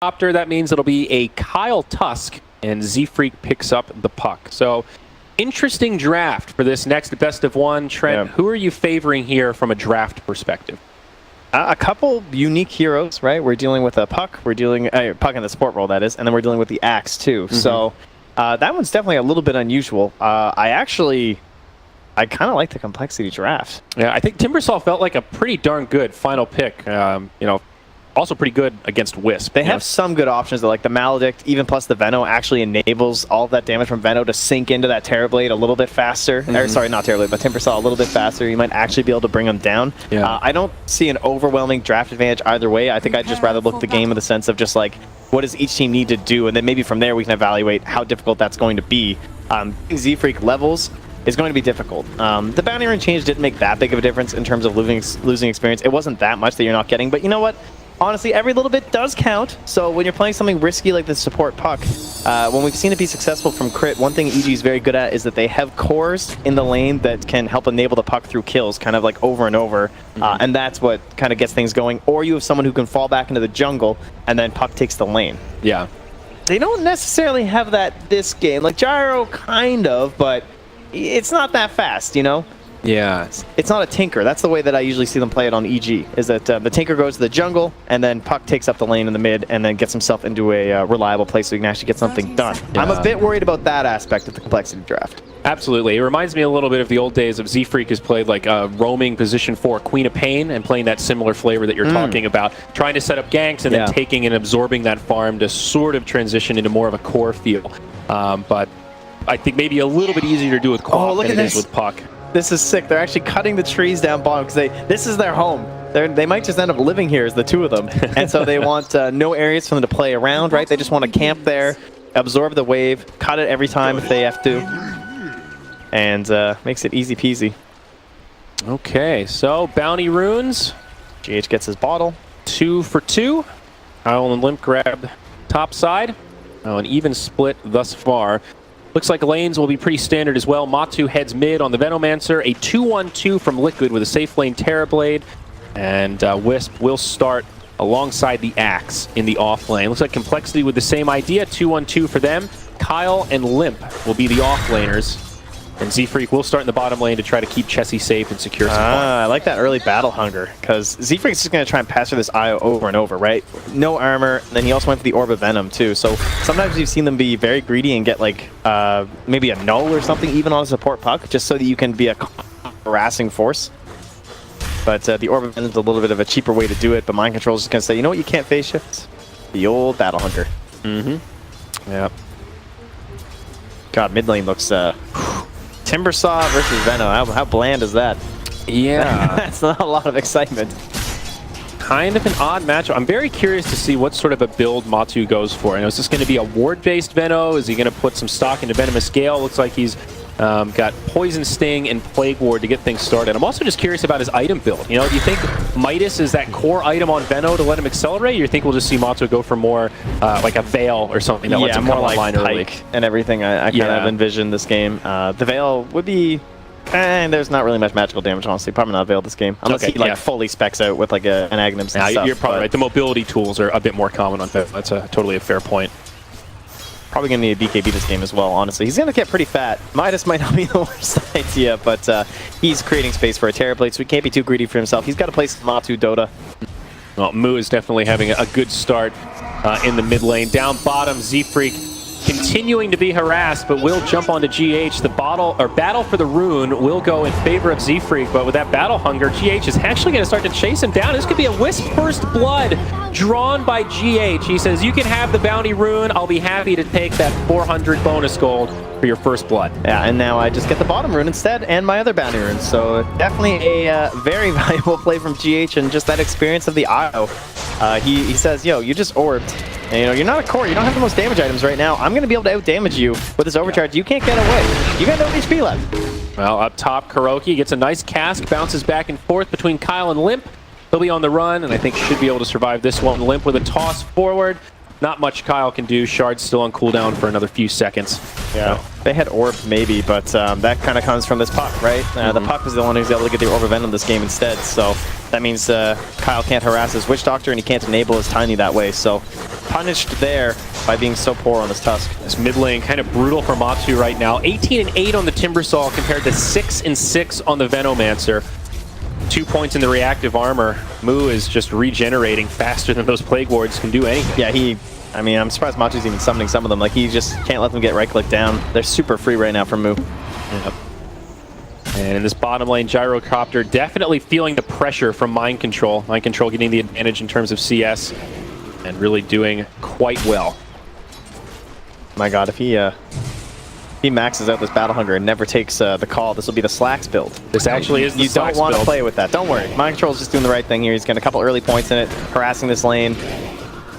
Opter, that means it'll be a Kyle Tusk, and Z-Freak picks up the puck. So, interesting draft for this next best of one. Trent, who are you favoring here from a draft perspective? A couple unique heroes, right? We're dealing with a puck. We're dealing puck in the sport world, that is, and then we're dealing with the axe too. So that one's definitely a little bit unusual. I kind of like the complexity draft. Yeah, I think Timbersaw felt like a pretty darn good final pick. Also pretty good against Wisp. They have some good options, like the Maledict, even plus the Veno actually enables all of that damage from Veno to sink into that Terrorblade a little bit faster. Or, sorry, not Terrorblade, but Timbersaw a little bit faster. You might actually be able to bring them down. Yeah. I don't see an overwhelming draft advantage either way. I think I'd just rather look at the game in the sense of just like, what does each team need to do? And then maybe from there we can evaluate how difficult that's going to be. Z-Freak levels is going to be difficult. The bounty rune change didn't make that big of a difference in terms of losing experience. It wasn't that much that you're not getting, but you know what? Honestly, every little bit does count. So when you're playing something risky like the support puck, when we've seen it be successful from Crit, one thing EG is very good at is that they have cores in the lane that can help enable the puck through kills, kind of like over and over. And that's what kind of gets things going. Or you have someone who can fall back into the jungle and then puck takes the lane. Yeah. They don't necessarily have that this game. Like Gyro, kind of, but it's not that fast, you know? Yeah. It's not a Tinker. That's the way that I usually see them play it on EG, is that the Tinker goes to the jungle, and then puck takes up the lane in the mid, and then gets himself into a reliable place so he can actually get something done. Yeah. I'm a bit worried about that aspect of the complexity draft. Absolutely. It reminds me a little bit of the old days of Z-Freak has played like a roaming position for Queen of Pain and playing that similar flavor that you're talking about, trying to set up ganks and then taking and absorbing that farm to sort of transition into more of a core feel. But I think maybe a little bit easier to do with co-op than it is with puck. This is sick. They're actually cutting the trees down bottom because this is their home. They might just end up living here as the two of them. And so they want no areas for them to play around, right? They just want to camp there, absorb the wave, cut it every time if they have to. And makes it easy peasy. Okay, so bounty runes. GH gets his bottle. 2 for 2. Kyle and Limp grab top side. An even split thus far. Looks like lanes will be pretty standard as well. Matu heads mid on the Venomancer. A 2-1-2 from Liquid with a safe lane Terrorblade. And Wisp will start alongside the Axe in the off lane. Looks like Complexity with the same idea. 2-1-2 for them. Kyle and Limp will be the off laners. And Z-Freak will start in the bottom lane to try to keep Chessie safe and secure some farm. I like that early battle hunger, because Z-Freak's just going to try and pass through this IO over and over, right? No armor, and then he also went for the Orb of Venom, too. So sometimes you've seen them be very greedy and get, like, maybe a null or something even on a support puck, just so that you can be a harassing force. But the Orb of Venom is a little bit of a cheaper way to do it, but Mind Control is just going to say, you know what, you can't phase shift? The old battle hunger. Yep. God, mid lane looks... Timbersaw versus Veno. How bland is that? Yeah. That's not a lot of excitement. Kind of an odd matchup. I'm very curious to see what sort of a build Matu goes for. Is this going to be a ward-based Veno? Is he going to put some stock into Venomous Gale? Looks like he's got Poison Sting and Plague Ward to get things started. I'm also just curious about his item build. Do you think Midas is that core item on Veno to let him accelerate? Or you think we'll just see Matu go for more like a Veil or something that lets him come online early? Pike and everything. I kind of envision this game. The Veil would be... there's not really much magical damage, honestly. Probably not Veil this game. Unless he fully specs out with like an Aghanim and stuff. You're probably right. The mobility tools are a bit more common on Veil. That's totally a fair point. Probably going to need a BKB this game as well, honestly. He's going to get pretty fat. Midas might not be the worst idea, but he's creating space for a Terrorblade, so he can't be too greedy for himself. He's got to play some Matu Dota. Well, Mu is definitely having a good start in the mid lane. Down bottom, Z-Freak continuing to be harassed, but will jump onto GH. The battle for the rune will go in favor of Z-Freak, but with that battle hunger, GH is actually going to start to chase him down. This could be a Wisp first blood drawn by GH. He says, you can have the bounty rune. I'll be happy to take that 400 bonus gold for your first blood. Yeah, and now I just get the bottom rune instead and my other bounty runes. So definitely a very valuable play from GH, and just that experience of the IO. He says, yo, you just orbed. And, you're not a core. You don't have the most damage items right now. I'm going to be able to out-damage you with this overcharge. You can't get away. You got no HP left. Well, up top, Kuroky gets a nice cast, bounces back and forth between Kyle and Limp. He'll be on the run, and I think should be able to survive this one. Limp with a toss forward. Not much Kyle can do. Shard's still on cooldown for another few seconds. Yeah, they had Orb maybe, but that kind of comes from this puck, right? The puck was the one who's able to get the Orb of Venom this game instead, so That means Kyle can't harass his Witch Doctor, and he can't enable his Tiny that way. So punished there by being so poor on this Tusk. This mid lane kind of brutal for Matu right now. 18-8 on the Timbersaw compared to 6-6 on the Venomancer. 2 points in the reactive armor. Mu is just regenerating faster than those Plague Wards can do anything. Yeah, I mean, I'm surprised Matu's even summoning some of them. Like, he just can't let them get right-click down. They're super free right now from Mu. Yep. And in this bottom lane, Gyrocopter definitely feeling the pressure from Mind Control. Mind Control getting the advantage in terms of CS and really doing quite well. My god, if he maxes out this Battle Hunger and never takes the call, this will be the Slacks build. This actually is the You Slacks don't want to build. play with that. Don't worry. Mind Control's just doing the right thing here. He's getting a couple early points in it, harassing this lane.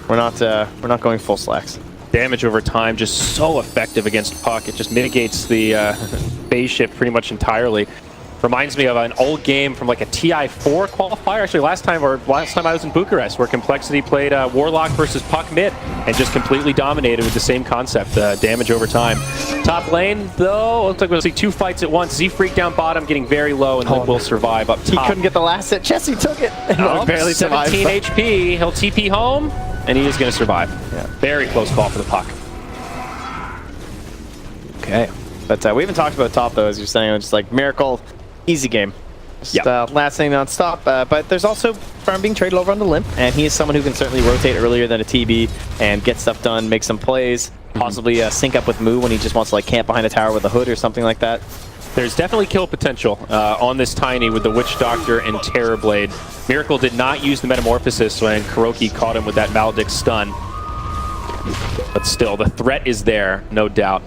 We're not going full Slacks. Damage over time, just so effective against Puck. It just mitigates the phase shift pretty much entirely. Reminds me of an old game from like a TI4 qualifier. Actually, last time I was in Bucharest, where Complexity played Warlock versus Puck mid and just completely dominated with the same concept, damage over time. Top lane, though, looks like we'll see 2 fights at once. Z-Freak down bottom, getting very low, and Limp will survive up top. He couldn't get the last hit. Chessie took it. Oh, barely 17 survived. HP. He'll TP home, and he is going to survive. Yeah. Very close call for the Puck. Okay. But we haven't talked about top, though, as you're saying. It's just like Miracle, easy game. Just Yep. last thing non-stop. But there's also Farm being traded over on the Limp, and he is someone who can certainly rotate earlier than a TB and get stuff done, make some plays, possibly sync up with Mu when he just wants to like camp behind a tower with a hood or something like that. There's definitely kill potential on this Tiny with the Witch Doctor and Terrorblade. Miracle did not use the Metamorphosis when Kuroki caught him with that Maledict stun. But still, the threat is there, no doubt.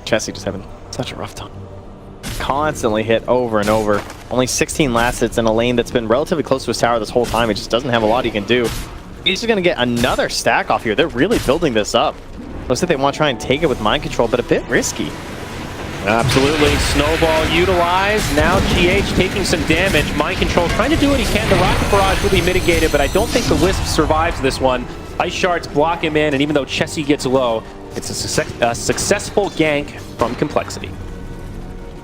Chessie just having such a rough time. Constantly hit over and over. Only 16 last hits in a lane that's been relatively close to his tower this whole time. It just doesn't have a lot he can do. He's just going to get another stack off here. They're really building this up. Looks like they want to try and take it with Mind Control, but a bit risky. Absolutely. Snowball utilized. Now GH taking some damage. Mind Control trying to do what he can. The Rocket Barrage will be mitigated, but I don't think the Wisp survives this one. Ice Shards block him in, and even though Chessie gets low, it's a successful gank from Complexity.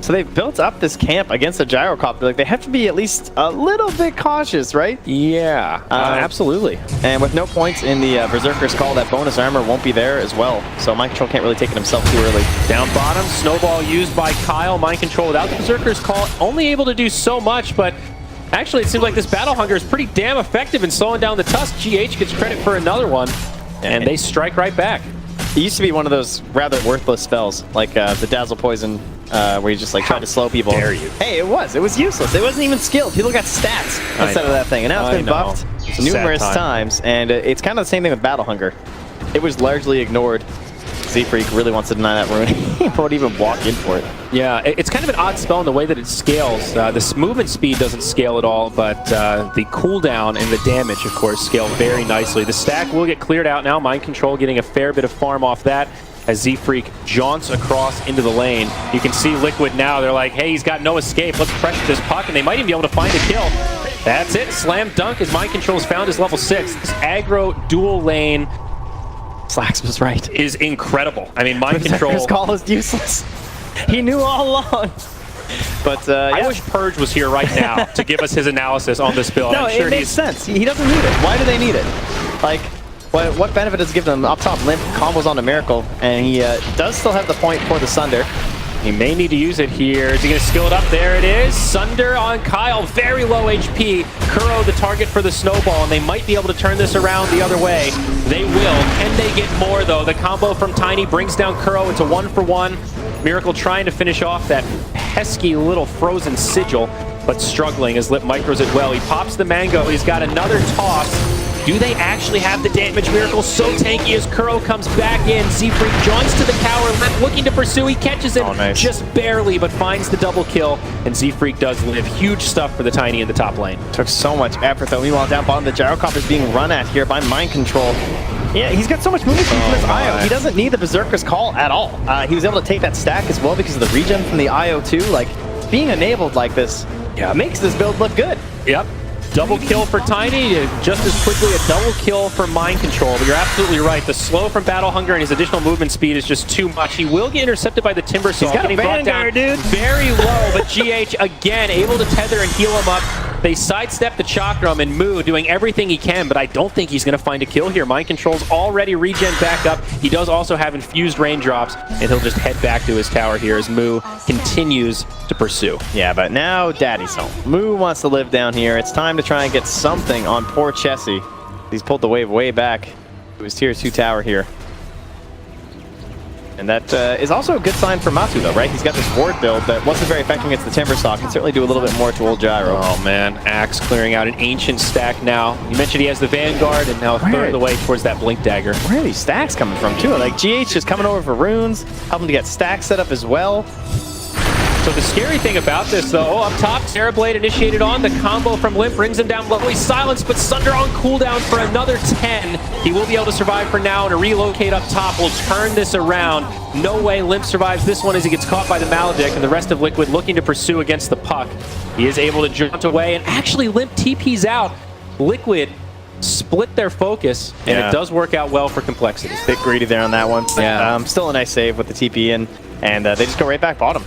So they've built up this camp against the Gyrocopter. Like, they have to be at least a little bit cautious, right? Yeah, absolutely. And with no points in the Berserker's Call, that bonus armor won't be there as well. So Mind Control can't really take it himself too early. Down bottom, Snowball used by Kyle. Mind Control without the Berserker's Call, only able to do so much, but actually it seems like this Battle Hunger is pretty damn effective in slowing down the Tusk. GH gets credit for another one, and they strike right back. It used to be one of those rather worthless spells, like the Dazzle Poison, where you just like try to slow people. Dare you. Hey, it was useless. It wasn't even skilled. People got stats instead of that thing, and now it's been buffed It's a sad numerous time. times, and it's kind of the same thing with Battle Hunger. It was largely ignored. Z-Freak really wants to deny that rune. He won't even walk in for it. Yeah, it's kind of an odd spell in the way that it scales. This movement speed doesn't scale at all, but the cooldown and the damage, of course, scale very nicely. The stack will get cleared out now. Mind Control getting a fair bit of farm off that as Z-Freak jaunts across into the lane. You can see Liquid now. They're like, hey, he's got no escape. Let's pressure this Puck, and they might even be able to find a kill. That's it. Slam dunk as Mind Control has found his level 6. This aggro dual lane Slacks was right. is incredible. I mean, Mind Control... His call is useless. He knew all along. But I yeah. wish Purge was here right now to give us his analysis on this build. No, I'm sure it makes he's sense. He doesn't need it. Why do they need it? Like, what benefit does it give them? Up top, Limp combos on a Miracle, and he does still have the point for the Sunder. He may need to use it here. Is he going to skill it up? There it is. Sunder on Kyle. Very low HP. Kuro the target for the Snowball, and they might be able to turn this around the other way. They will. Can they get more, though? The combo from Tiny brings down Kuro. It's a 1-for-1. Miracle trying to finish off that pesky little frozen sigil, but struggling as Lip micros it well. He pops the Mango. He's got another toss. Do they actually have the damage? Miracle so tanky as Kuro comes back in. Z-Freak joins to the tower, Lip looking to pursue. He catches him just barely, but finds the double kill. And Z-Freak does live. Huge stuff for the Tiny in the top lane. Took so much effort, though. Meanwhile, down bottom, the Gyrocopter is being run at here by Mind Control. Yeah, he's got so much movement speed from his IO. He doesn't need the Berserker's Call at all. He was able to take that stack as well because of the regen from the IO too. Like, being enabled like this makes this build look good. Yep. double kill for Tiny, just as quickly a double kill for Mind Control. But you're absolutely right. The slow from Battle Hunger and his additional movement speed is just too much. He will get intercepted by the Timber Saw. He's got a Vanguard, dude. Very low, but GH again able to tether and heal him up. They sidestep the Chakram, and Moo doing everything he can, but I don't think he's going to find a kill here. Mind Control's already regen back up. He does also have infused raindrops, and he'll just head back to his tower here as Moo continues to pursue. Yeah, but now Daddy's home. Moo wants to live down here. It's time to try and get something on poor Chessie. He's pulled the wave way back to his tier 2 tower here. And that is also a good sign for Matu, though, right? He's got this ward build that wasn't very effective against the Timber Saw. Can certainly do a little bit more to old Gyro. Oh, man. Axe clearing out an Ancient stack now. You mentioned he has the Vanguard, and now a third of the way towards that Blink Dagger. Where are these stacks coming from, too? Like, GH is coming over for runes, helping to get stacks set up as well. So the scary thing about this, though, up top, Terrorblade initiated on. The combo from Limp brings him down low. He's silenced, but Sunder on cooldown for another 10. He will be able to survive for now, and to relocate up top will turn this around. No way Limp survives this one as he gets caught by the Maledict, and the rest of Liquid looking to pursue against the puck. He is able to jaunt away, and actually Limp TP's out. Liquid split their focus, and it does work out well for Complexity. Bit greedy there on that one. Yeah. Still a nice save with the TP in, and they just go right back bottom.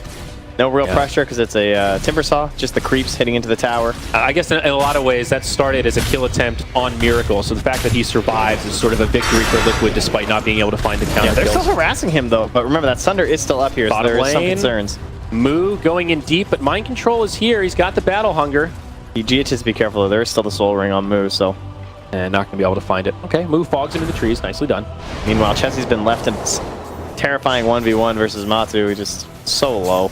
No real pressure because it's a Timber Saw, just the creeps hitting into the tower. I guess in a lot of ways that started as a kill attempt on Miracle, so the fact that he survives is sort of a victory for Liquid despite not being able to find the counter They're kills. still harassing him though, but remember that Sunder is still up here, so there are some concerns. Moo going in deep, but Mind Control is here. He's got the Battle Hunger. GH has to be careful though, there is still the Soul Ring on Moo, so. And not going to be able to find it. Okay, Moo fogs into the trees. Nicely done. Meanwhile, Chessie's been left in this terrifying 1v1 versus Matu, he's just so low.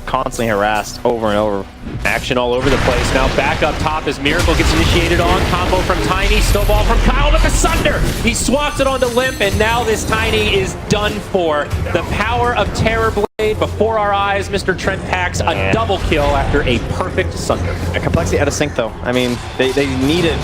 Constantly harassed over and over. Action all over the place. Now back up top as Miracle gets initiated on. Combo from Tiny. Snowball from Kyle to Sunder. He swaps it onto Limp, and now this Tiny is done for. The power of Terrorblade before our eyes. Mr. Trent Pax a double kill after a perfect Sunder. Complexity out of sync though. I mean, they needed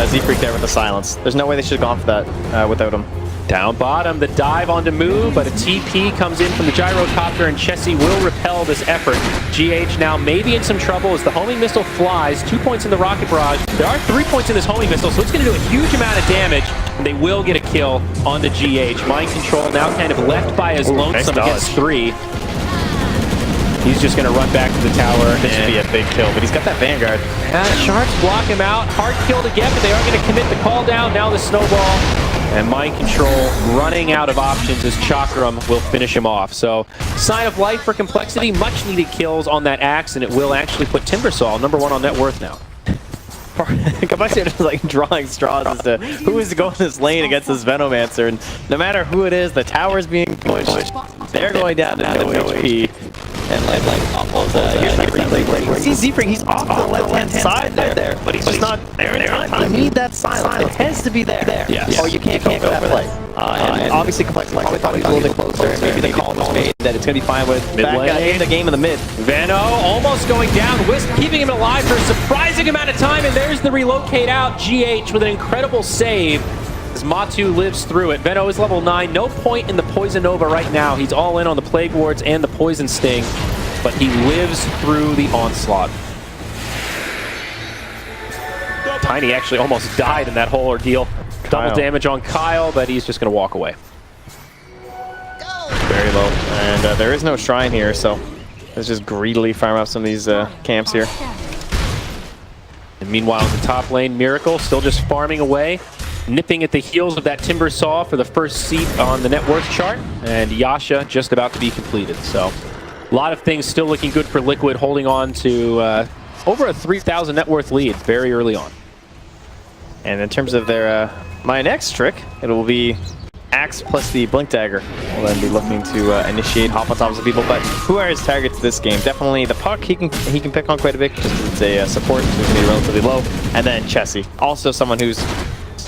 Z-Freak there with the silence. There's no way they should have gone for that without him. Down bottom, the dive onto Moo, but a TP comes in from the Gyrocopter, and Chessie will repel this effort. GH now maybe in some trouble as the homing missile flies. 2 points in the rocket barrage. There are 3 points in this homing missile, so it's going to do a huge amount of damage, and they will get a kill onto GH. Mind Control now kind of left by his lonesome against 3. He's just going to run back to the tower. This should be a big kill, but he's got that Vanguard. Sharks block him out. Hard kill to get, but they are going to commit the call down. Now the Snowball. And Mind Control running out of options as Chakram will finish him off. So, sign of life for Complexity. Much needed kills on that Axe, and it will actually put Timbersaw #1 on net worth now. Complexity is like drawing straws as to who is to go in this lane against this Venomancer. And no matter who it is, the tower's being pushed. They're going down to no HP. And you see Z-Freak, he's off the left-hand side there, but he's just not there in time. You need that silence. It has to be there. Yes. Or you can't go for that play. And obviously Complexity probably thought he was a little bit closer. Maybe the call was made that it's going to be fine with Mid back lane. in the game in the mid. Veno almost going down. Wisp keeping him alive for a surprising amount of time, and there's the relocate out. GH with an incredible save as Matu lives through it. Veno is level 9. No point in the Poison Nova right now. He's all in on the Plague Wards and the Poison Sting, but he lives through the onslaught. Tiny actually almost died in that whole ordeal. Double damage on Kyle, but he's just going to walk away. Very low. And there is no shrine here, so let's just greedily farm up some of these camps here. And meanwhile, in the top lane, Miracle still just farming away, nipping at the heels of that Timber Saw for the first seat on the net worth chart, and Yasha just about to be completed. So a lot of things still looking good for Liquid, holding on to over a 3,000 net worth lead very early on. And in terms of their my next trick, it will be Axe plus the Blink Dagger. We'll then be looking to initiate hop on top of people. But who are his targets this game? Definitely the puck. He can pick on quite a bit just because it's a support, so he's relatively low. And then Chessie, also someone who's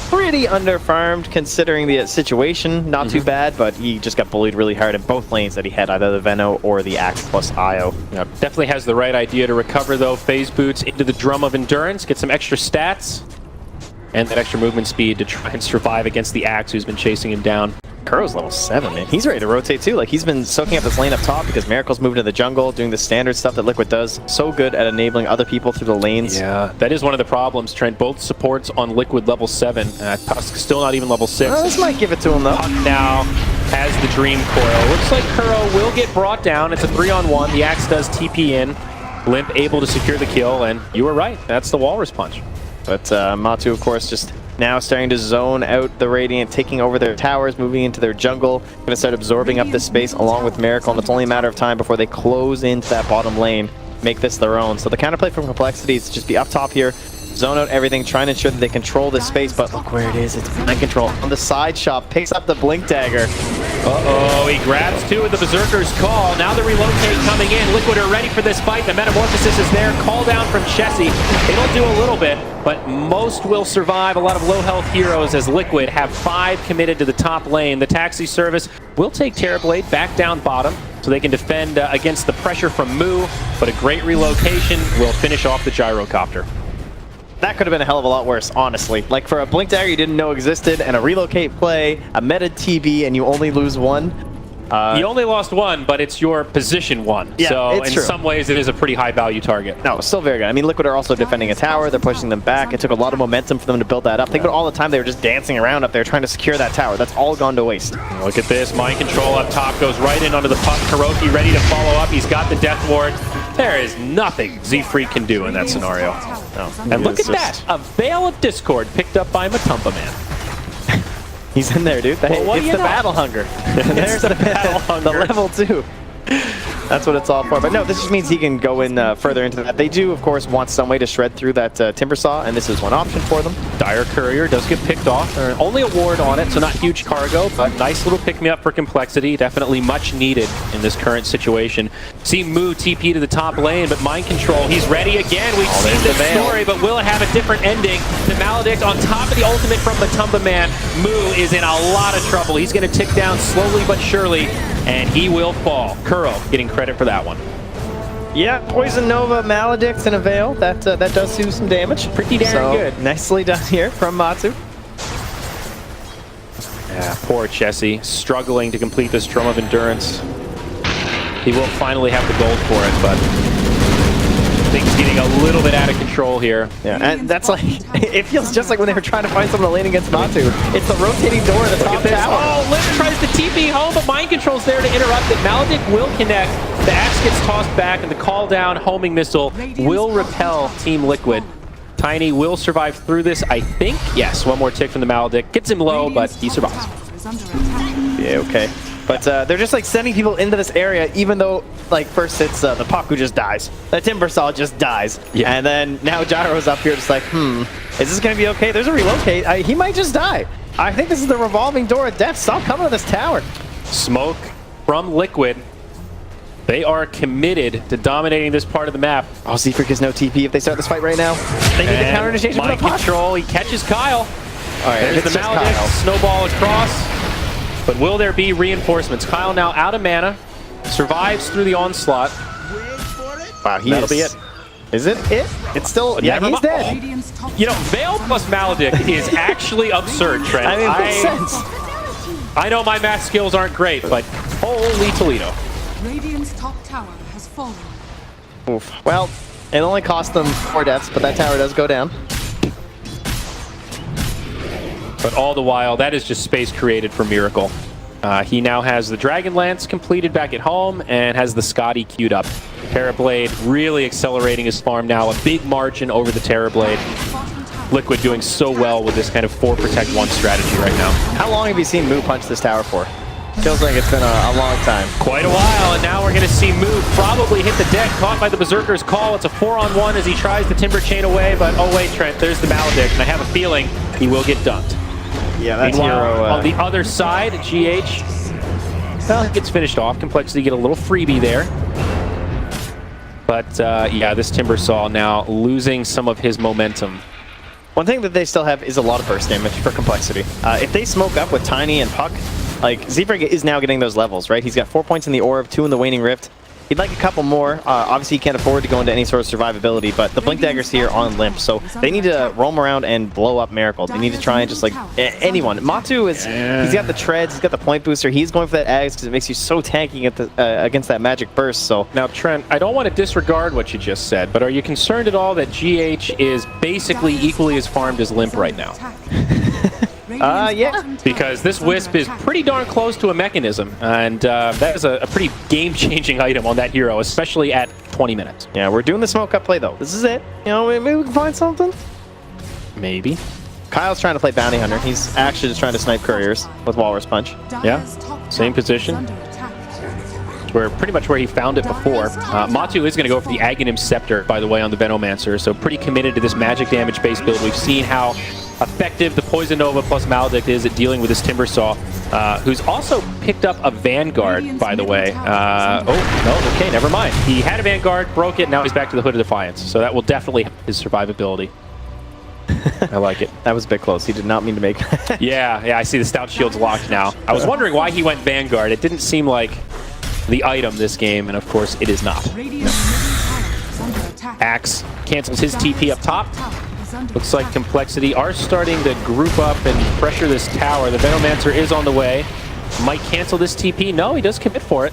pretty under-farmed considering the situation. Not too bad, but he just got bullied really hard in both lanes that he had, either the Veno or the Axe plus Io. Yep. Definitely has the right idea to recover, though. Phase boots into the Drum of Endurance, get some extra stats, and that extra movement speed to try and survive against the Axe, who's been chasing him down. Kuro's level 7, man. He's ready to rotate too. Like, he's been soaking up this lane up top because Miracle's moving to the jungle, doing the standard stuff that Liquid does. So good at enabling other people through the lanes. Yeah, that is one of the problems, Trent. Both supports on Liquid level 7. Tusk still not even level 6. This might give it to him, though. Puck now has the Dream Coil. Looks like Kuro will get brought down. It's a 3-on-1. The Axe does TP in. Limp able to secure the kill, and you were right. That's the Walrus Punch. But Matu, of course, just now starting to zone out the Radiant, taking over their towers, moving into their jungle. Going to start absorbing up this space along with Miracle, and it's only a matter of time before they close into that bottom lane, make this their own. So the counterplay from Complexity is to just be up top here, zone out everything, trying to ensure that they control this space, but look where it is. It's mind control. On the side shop, picks up the Blink Dagger. Uh-oh, he grabs two with the Berserker's Call. Now the relocate coming in. Liquid are ready for this fight. The Metamorphosis is there. Call down from Chessie. It'll do a little bit, but most will survive. A lot of low health heroes as Liquid have 5 committed to the top lane. The Taxi Service will take Terrorblade back down bottom so they can defend against the pressure from Moo, but a great relocation will finish off the Gyrocopter. That could have been a hell of a lot worse, honestly. Like, for a Blink Dagger you didn't know existed, and a relocate play, a meta TB, and you only lose one. You only lost one, but it's your position one. Yeah, so it's in true. some ways, it is a pretty high value target. No, still very good. I mean, Liquid are also defending a tower. They're pushing them back. It took a lot of momentum for them to build that up. Think about all the time they were just dancing around up there trying to secure that tower. That's all gone to waste. Look at this. Mind control up top goes right in under the puck. Kuroki ready to follow up. He's got the Death Ward. There is nothing Z-Freak can do in that scenario. No, And look at that. A Veil of Discord picked up by Matumba Man. He's in there, dude. Well, what do it's you the know? battle hunger. There's the battle hunger. The level 2. That's what it's all for. But no, this just means he can go in further into that. They do, of course, want some way to shred through that Timber Saw, and this is one option for them. Dire Courier does get picked off. Only a ward on it, so not huge cargo, but nice little pick-me-up for Complexity. Definitely much needed in this current situation. See Moo TP to the top lane, but Mind Control, he's ready again. We've seen there's this the Veil. story, but will it have a different ending? The Maledict on top of the ultimate from Matumba Man. Moo is in a lot of trouble. He's going to tick down slowly but surely, and he will fall. Kuro getting credit for that one. Yeah, Poison Nova, Maledict, and a Veil. That does do some damage. Pretty darn good. Nicely done here from Matu. Yeah, poor Chessie, struggling to complete this Drum of Endurance. He will finally have the gold for it, but things getting a little bit out of control here. Yeah, and that's like, it feels just like when they were trying to find someone to lane against Matu. It's the rotating door at the top tower. Oh, Limp tries to TP home, but Mind Control's there to interrupt it. Maledict will connect. The Axe gets tossed back, and the call down homing missile will repel Team Liquid. Tiny will survive through this, I think. Yes, one more tick from the Maledict. Gets him low, but he survives. Yeah, okay. But they're just like sending people into this area, even though like first it's the Puck who just dies. The Timber Saw just dies. Yeah. And then now Gyro's up here just like, is this going to be okay? There's a relocate. He might just die. I think this is the revolving door of death. Stop coming to this tower. Smoke from Liquid. They are committed to dominating this part of the map. Oh, Z-Freak has no TP if they start this fight right now. They need the counter initiation for the Mind Puck. Control, he catches Kyle. All right, There's it's the just Maledict, Kyle. snowball across. But will there be reinforcements? Kyle now out of mana, survives through the onslaught. Wow, That'll be it. Is it it? It's still, yeah, Never he's mind. dead. You know, Veil plus Maledict is actually absurd, Trent. I mean, it makes sense. I know my math skills aren't great, but holy Toledo. Radiant's top tower has fallen. Oof. Well, it only cost them 4 deaths, but that tower does go down. But all the while, that is just space created for Miracle. He now has the Dragonlance completed back at home and has the Scotty queued up. Terrorblade really accelerating his farm now. A big margin over the Terrorblade. Liquid doing so well with this kind of 4 protect 1 strategy right now. How long have you seen Moo punch this tower for? Feels like it's been a long time. Quite a while, and now we're going to see Moo probably hit the deck, caught by the Berserker's Call. It's a 4-on-1 as he tries the Timber Chain away, but oh wait, Trent, there's the Maledict, and I have a feeling he will get dunked. Yeah, that's Meanwhile, hero. on the other side, GH, well, he gets finished off. Complexity get a little freebie there. But yeah, this Timber Saw now losing some of his momentum. One thing that they still have is a lot of burst damage for Complexity. If they smoke up with Tiny and Puck, like Z-Freak is now getting those levels, right? He's got 4 points in the Orb, 2 in the Waning Rift. He'd like a couple more. Obviously, he can't afford to go into any sort of survivability, but the Blink Dagger's here on Limp, so they need to roam around and blow up Miracle. They need to try and just, like, anyone. Matu is, he's got the treads, he's got the point booster, he's going for that Ags because it makes you so tanky at the, against that magic burst, so. Now, Trent, I don't want to disregard what you just said, but are you concerned at all that GH is basically equally as farmed as Limp right now? Yeah. Because this Wisp is pretty darn close to a mechanism, and that is a pretty game-changing item on that hero, especially at 20 minutes. Yeah, we're doing the smoke up play, though. This is it. You know, maybe we can find something. Maybe. Kyle's trying to play Bounty Hunter. He's actually just trying to snipe couriers with Walrus Punch. Yeah, same position. Where pretty much where he found it before. Matu is going to go for the Aghanim Scepter, by the way, on the Venomancer, so pretty committed to this magic damage-based build. We've seen how effective the Poison Nova plus Maledict is at dealing with this Timbersaw, who's also picked up a Vanguard, by the way. Oh, no, okay, never mind. He had a Vanguard, broke it, now he's back to the Hood of Defiance, so that will definitely help his survivability. I like it. That was a bit close. He did not mean to make yeah, I see the Stout Shield's locked now. I was wondering why he went Vanguard. It didn't seem like the item this game, and of course it is not. Axe cancels his TP up top. Looks like Complexity are starting to group up and pressure this tower. The Venomancer is on the way. Might cancel this TP. No, he does commit for it.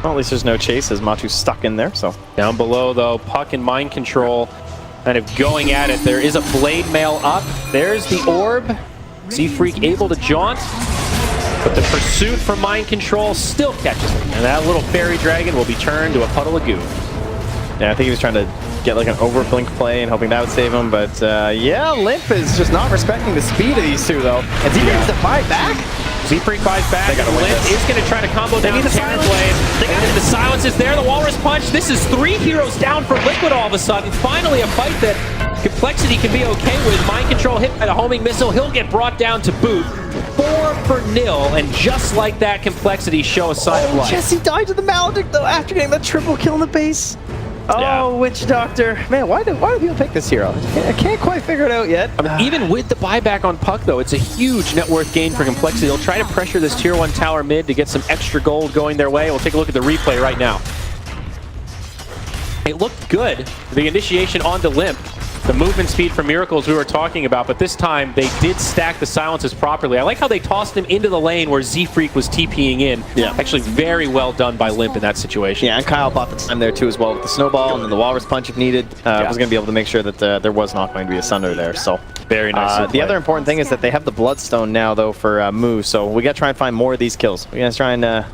Well, at least there's no chase as Matu's stuck in there, so. Down below, though, Puck and Mind Control kind of going at it. There is a Blade Mail up. There's the Orb. Z-Freak able to jaunt. But the pursuit from Mind Control still catches him. And that little Fairy Dragon will be turned to a puddle of goo. Yeah, I think he was trying to get like an overblink play and hoping that would save him, but yeah, Limp is just not respecting the speed of these two, though. And Z-Freak needs to fight back. Z-Freak fights back. Limp is going to try to combo down the Terran silence. Blade. The silence is there. The Walrus Punch. This is 3 heroes down for Liquid all of a sudden. Finally a fight that Complexity can be okay with. Mind Control hit by the homing missile. He'll get brought down to boot. 4-0, and just like that, Complexity show a sign of life. Jesse died to the Maledict, though, after getting the triple kill in the base. Oh, Yeah. Witch Doctor. Man, why do people pick this hero? I can't quite figure it out yet. I mean, even with the buyback on Puck, though, it's a huge net worth gain for Complexity. They'll try to pressure this Tier 1 tower mid to get some extra gold going their way. We'll take a look at the replay right now. It looked good. The initiation onto Limp. The movement speed for Miracles we were talking about, but this time they did stack the silences properly. I like how they tossed him into the lane where Z-Freak was TPing in. Yeah. Actually very well done by Limp in that situation. Yeah, and Kyle bought the time there too as well with the snowball and then the Walrus Punch if needed. Was going to be able to make sure that there was not going to be a Sunder there. So Very nice. the other important thing is that they have the Bloodstone now, though, for Moo. So we got to try and find more of these kills. We got to try and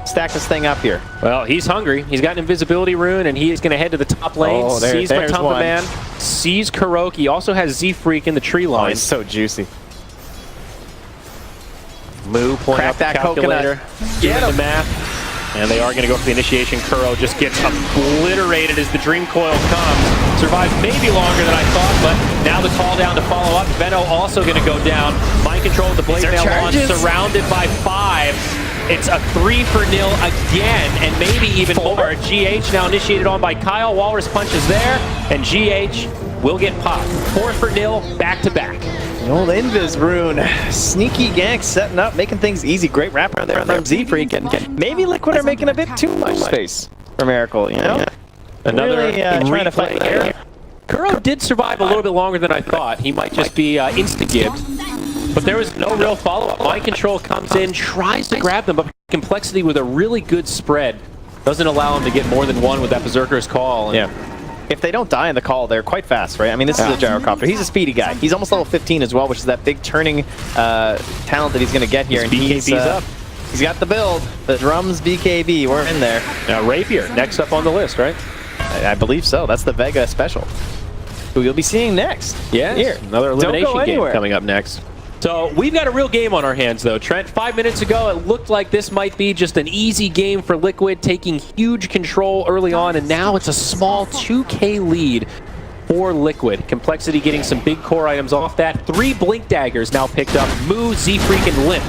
stack this thing up here. Well, he's hungry. He's got an invisibility rune, and he is going to head to the top lane. Oh, sees there's Matumba one. Man, sees Kuroki, also has Z-Freak in the tree line. Oh, he's so juicy. Moo pulling Crack up the that calculator, coconut. doing Get the him. math, and they are going to go for the initiation. Kuro just gets obliterated as the Dream Coil comes. Survives maybe longer than I thought, but now the call down to follow up. Veno also going to go down. Mind Control with the Blade there Mail on, charges? surrounded by 5. It's a 3-0 again, and maybe even more. GH now initiated on by Kyle. Walrus Punch is there, and GH will get popped. 4-0, back-to-back. The old Invis rune. Sneaky gank setting up, making things easy. Great wraparound there from Z-Freak. And maybe Liquid are making a bit too much space for Miracle, you know? Another really, trying to fight here. Kuro did survive a little bit longer than I thought. He might just be insta-gibbed. But there was no real follow-up. Mind Control comes in, tries to grab them, but Complexity with a really good spread doesn't allow him to get more than one with that Berserker's Call. Yeah. If they don't die in the call, they're quite fast, right? I mean, this is a Gyrocopter. He's a speedy guy. He's almost level 15 as well, which is that big turning talent that he's going to get here. His And BKB's up. He's got the build. The drums BKB. We're in there. Now Rapier, next up on the list, right? I believe so. That's the Vega special, who you'll be seeing next. Yeah, Here. another Don't go elimination game anywhere. coming up next. So we've got a real game on our hands, though. Trent, 5 minutes ago, it looked like this might be just an easy game for Liquid, taking huge control early on, and now it's a small 2K lead for Liquid. Complexity getting some big core items off that. 3 Blink Daggers now picked up. Moo, Z-Freak, and Limp.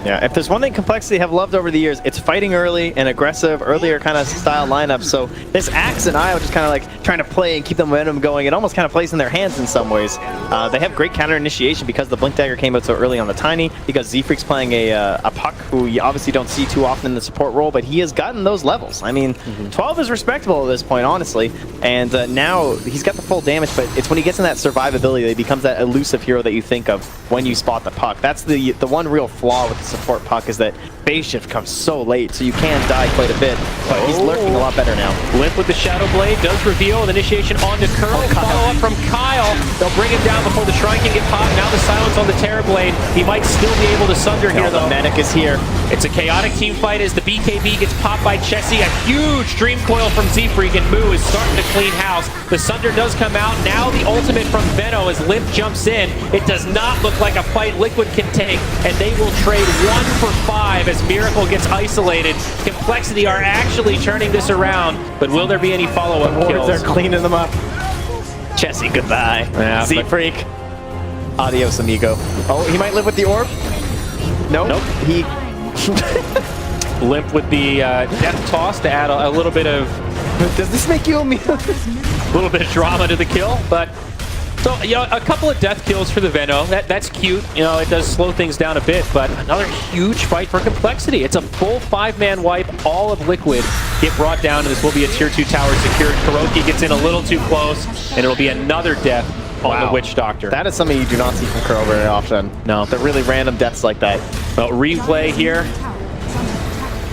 Yeah, if there's one thing Complexity have loved over the years, it's fighting early and aggressive, earlier kind of style lineups. So this Axe and Io just kind of like trying to play and keep the momentum going. It almost kind of plays in their hands in some ways. They have great counter initiation because the Blink Dagger came out so early on the Tiny, because Z-Freak's playing a Puck who you obviously don't see too often in the support role, but he has gotten those levels. I mean, 12 is respectable at this point, honestly. And now he's got the full damage, but it's when he gets in that survivability that he becomes that elusive hero that you think of when you spot the Puck. That's the one real flaw with the support Puck, is that phase shift comes so late, so you can die quite a bit, but he's lurking a lot better now. Limp with the Shadow Blade does reveal the initiation onto Curl. Follow up from Kyle. They'll bring him down before the Shrine can get popped. Now the silence on the Terror Blade. He might still be able to sunder here, though. The medic is here. It's a chaotic team fight as the BKB gets popped by Chessie. A huge Dream Coil from Z-Freak, and Moo is starting to clean house. The Sunder does come out. Now the ultimate from Veno as Limp jumps in. It does not look like a fight Liquid can take, and they will trade 1 for 5 as Miracle gets isolated. Complexity are actually turning this around, but will there be any follow-up kills? They're cleaning them up. Chessie, goodbye. Yeah, Z-Freak. Adios, amigo. Oh, he might live with the orb? Nope. He... Limp with the death toss to add a little bit of... Does this make you immune? A little bit of drama to the kill, but... So, you know, a couple of death kills for the Veno. That's cute. You know, it does slow things down a bit, but another huge fight for Complexity. It's a full 5-man wipe. All of Liquid get brought down, and this will be a tier 2 tower secured. Kuroki gets in a little too close, and it'll be another death on the Witch Doctor. That is something you do not see from Curl very often. No. The really random deaths like that. Well, replay here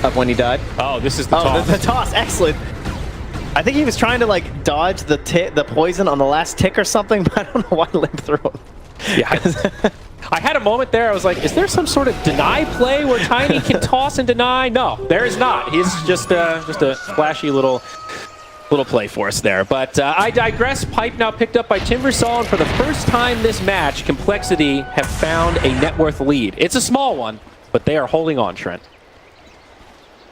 of when he died. Oh, this is the toss. The toss, excellent. I think he was trying to like dodge the poison on the last tick or something, but I don't know why Limp threw it. Yeah. I had a moment there. I was like, is there some sort of deny play where Tiny can toss and deny? No, there is not. He's just a flashy little play for us there. But I digress. Pipe now picked up by Timbersaw, and for the first time this match, Complexity have found a net worth lead. It's a small one, but they are holding on, Trent.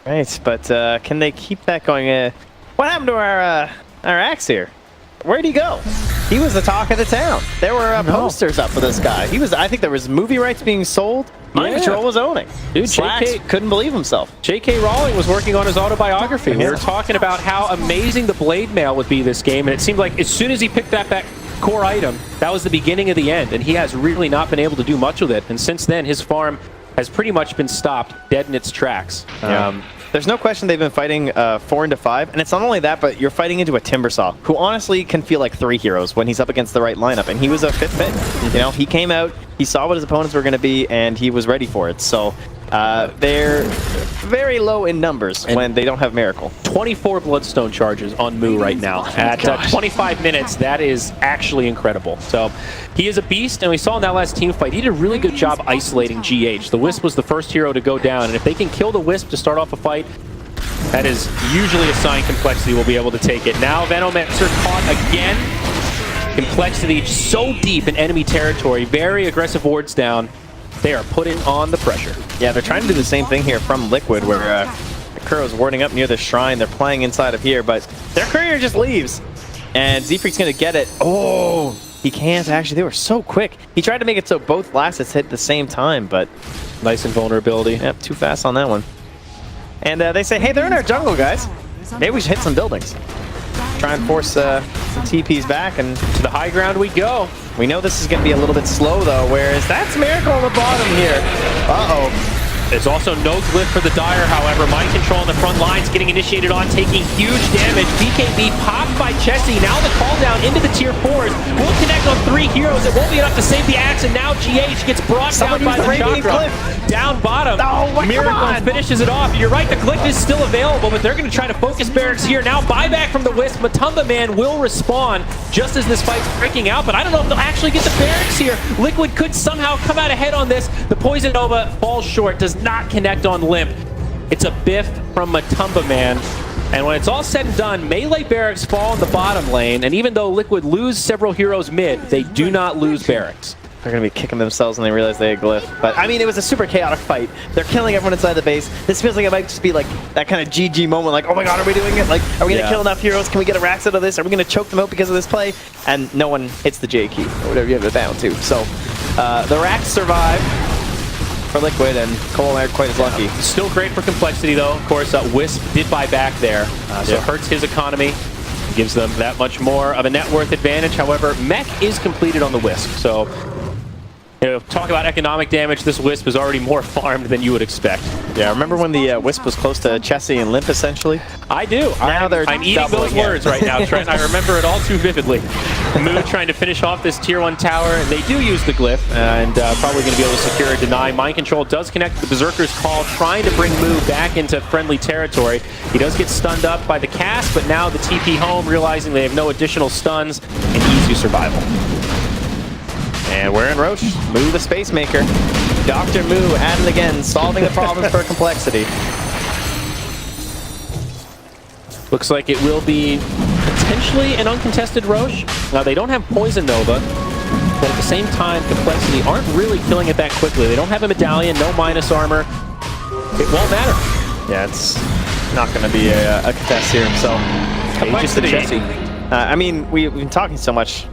Right, but can they keep that going? What happened to our Axe here? Where'd he go? He was the talk of the town. There were posters up for this guy. He was. I think there was movie rights being sold. Mind Control was owning. Dude, Slacks couldn't believe himself. J.K. Rowling was working on his autobiography. We were talking about how amazing the Blade Mail would be this game, and it seemed like as soon as he picked up that core item, that was the beginning of the end, and he has really not been able to do much with it. And since then, his farm has pretty much been stopped dead in its tracks. There's no question they've been fighting 4 into 5, and it's not only that, but you're fighting into a Timbersaw, who honestly can feel like 3 heroes when he's up against the right lineup, and he was a fit. You know, he came out, he saw what his opponents were going to be, and he was ready for it. So they're very low in numbers when they don't have Miracle. 24 Bloodstone charges on Moo right now. At 25 minutes, that is actually incredible. So he is a beast, and we saw in that last team fight, he did a really good job isolating GH. The Wisp was the first hero to go down, and if they can kill the Wisp to start off a fight, that is usually a sign Complexity will be able to take it. Now Venomancer caught again. Complexity so deep in enemy territory, very aggressive wards down. They are putting on the pressure. Yeah, they're trying to do the same thing here from Liquid, where Kuro's warding up near the shrine. They're playing inside of here, but their courier just leaves. And Z-Freak's going to get it. Oh, he can't actually. They were so quick. He tried to make it so both assets hit at the same time, but nice invulnerability. Yep, too fast on that one. And they say, hey, they're in our jungle, guys. Maybe we should hit some buildings. Try and force some TPs back, and to the high ground we go. We know this is going to be a little bit slow, though, whereas that's Miracle on the bottom here. Uh-oh. There's also no glyph for the Dire, however. Mind Control on the front lines getting initiated on, taking huge damage. BKB popped by Chessie. Now the call down into the tier 4s. Will connect on 3 heroes. It won't be enough to save the Axe, and now GH gets brought down by the Chakra. Down bottom. Oh, Miracle finishes it off. You're right, the glyph is still available, but they're going to try to focus Barracks here. Now buyback from the Wisp. Matumba Man will respawn just as this fight's breaking out, but I don't know if they'll actually get the Barracks here. Liquid could somehow come out ahead on this. The Poison Nova falls short, does not connect on Limp. It's a biff from Matumba Man. And when it's all said and done, melee Barracks fall in the bottom lane, and even though Liquid lose several heroes mid, they do not lose Barracks. They're going to be kicking themselves when they realize they had Glyph. But, I mean, it was a super chaotic fight. They're killing everyone inside the base. This feels like it might just be like that kind of GG moment, like, oh my god, are we doing it? Like, are we going to kill enough heroes? Can we get a Rax out of this? Are we going to choke them out because of this play? And no one hits the J key, or whatever you have it down to. So, the Rax survive for Liquid, and Cole aren't quite as lucky. Still great for Complexity, though. Of course, Wisp did buy back there, so it hurts his economy. Gives them that much more of a net worth advantage. However, Mech is completed on the Wisp, so talk about economic damage. This Wisp is already more farmed than you would expect. Yeah, remember when the Wisp was close to Chessie and Limp, essentially? I do. Now I'm eating those words right now, Trent. I remember it all too vividly. Moon trying to finish off this tier 1 tower, and they do use the glyph, and probably going to be able to secure a deny. Mind Control does connect to the Berserker's Call, trying to bring Moo back into friendly territory. He does get stunned up by the cast, but now the TP home, realizing they have no additional stuns, and easy survival. And we're in Roche. Moo the Space Maker. Dr. Moo at it again, solving the problems for Complexity. Looks like it will be potentially an uncontested Roche. Now, they don't have Poison Nova, but at the same time, Complexity aren't really killing it that quickly. They don't have a Medallion, no minus armor. It won't matter. Yeah, it's not going to be a contest here, so... Complexity. I mean, we've been talking so much